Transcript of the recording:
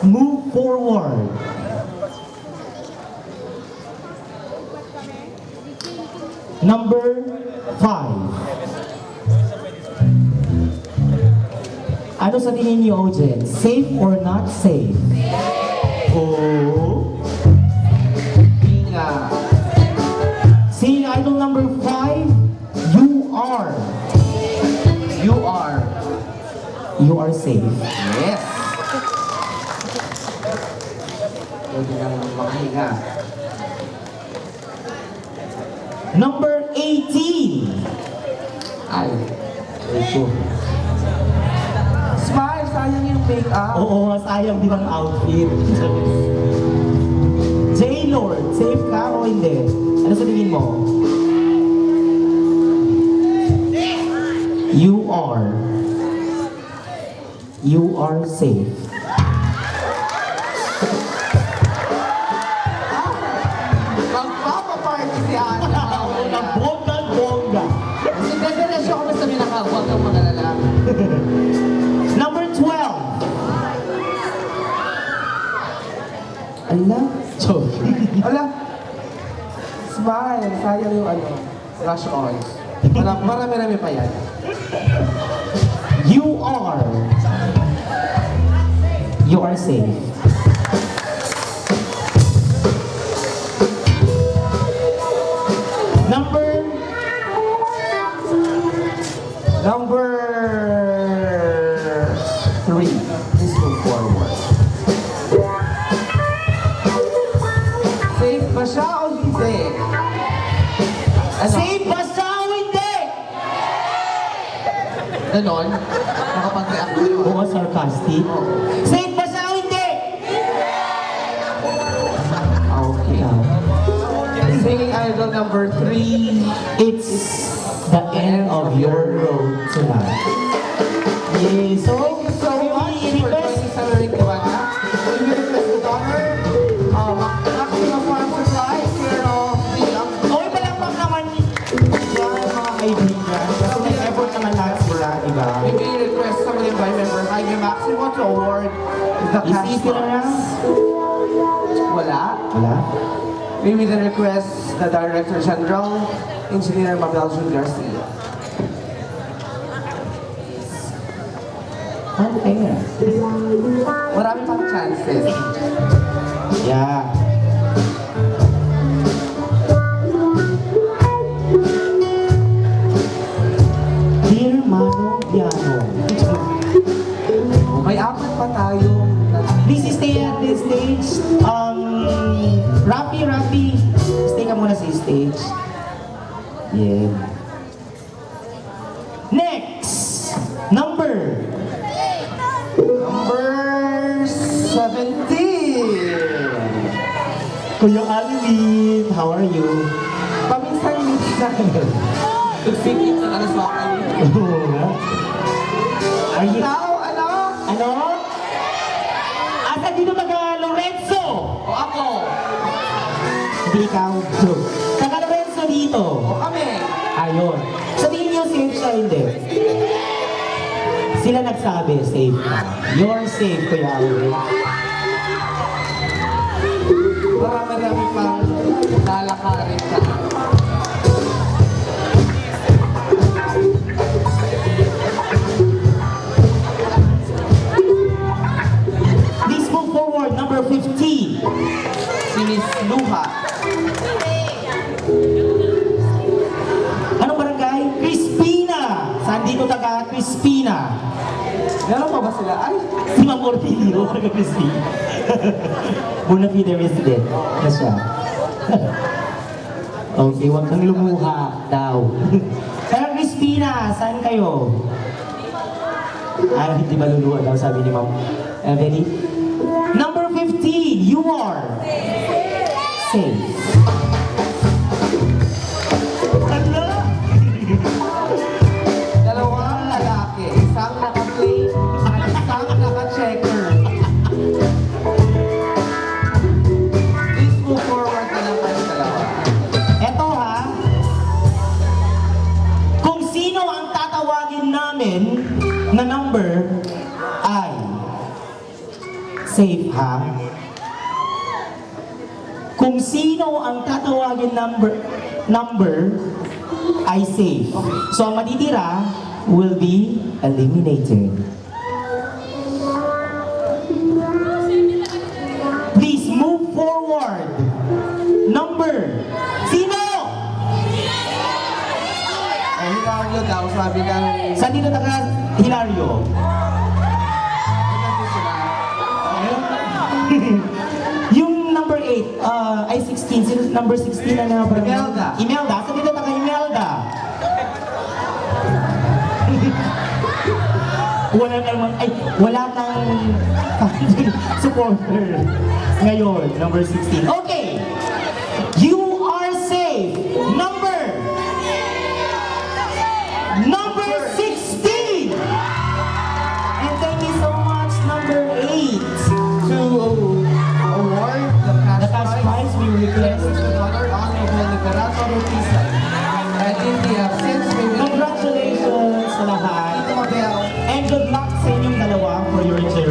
move forward. Number 5. Ano sa tingin niyo, audience? Safe or not safe? Oh. Pinga. Singing idol number 5, you are. You are. You are safe. Yes. Pwede kang makahinga. Number 18. Ay. Ito. Smile, sayang yung make-up. Oo, sayang din ang outfit. J-Lord, safe ka o hindi? Ano sa tingin mo? You are. You are safe. Magpapaparty si Ana. Ang bongga-bongga. Kasi definitely ako basta minakahuwag ang mga lalaki. Number 12. Ala? Joke. Ala. Smile, sayang yung ano. Rush on. Marami-rami pa yan. You are. You are safe. Number 3. Please move forward. Safe ba siya o hindi? Ano? Safe ba siya o hindi? Ganon? Nakapag-react ko yun. Oo, sarcastic. Safe ba siya o hindi? Okay now. Singing idol number 3. It's the end of your road tonight. Yeah, so much for joining Samiweng Banna. We will request the donor, maximum funds supply, care of the okay pa lang bang naman yan, mga kaibigan? Kasi nag-effort naman lahat sila, di ba? we may request Samiweng Banna member Jaime Maximo to award the cash Is na lang? Wala. Wala? We will then request the Director General, Engineer Mabel Jun Garcia. Okay. Marami pang chances. Yeah. Dear Mano Piano. May apat pa tayong Please stay at this stage. Rapi. Stay ka muna sa stage. Yeah. Next! Number 17. Kuya Alvin, how are you? Paminsan-minsan. Nag-singit na ano sa akin. Oo nga. Are you... Ikaw, ano? Ano? Asa dito taga Lorenzo? O ako? Hindi ikaw. Taga Lorenzo dito. O kami? Ayun. Sabihin niyo safe siya, hindi. Sila nagsabi, safe ka. You're safe, Kuya Alvin. Marami-rami pang lalakarin ka. Please move forward, number 15. Si Miss Luha. Anong barangay? Crispina! Saan dito taga Crispina? Meron pa ba sila? Ay! Si Ma'am Ortilio, taga Crispina. Muna Peter resident na siya. Okay, huwag kang lumuha daw. Pero Crispina, saan kayo? Hindi ba luluha daw, sabi ni Ma'am. Ready? Number 15, you are safe. Ala! Dalawang lalaki. Isang naka-play at isang naka-checker. Please move forward na lang kayo dalawa. Eto ha, kung sino ang tatawagin namin na number ay Safe, ha? Kung sino ang tatawagin number ay safe. So, ang matitira will be eliminated. Please move forward. Number. Sino? Hilario daw, sabi ng... Saan dito taga Hilario? Yung number 8, ay 16, sino number 16 na nga? Imelda. Imelda? Saan dito taga Imelda? Wala kang supporter ngayon, number 16. Okay, you are safe. Number 16. And thank you so much, number 8. To award the The cash cash prize we request. Honorable Liberato Rotisa. And in the absence, we will... Congratulations sa lahat. Ito, Mabel. And good luck sa inyong dalawa for your journey.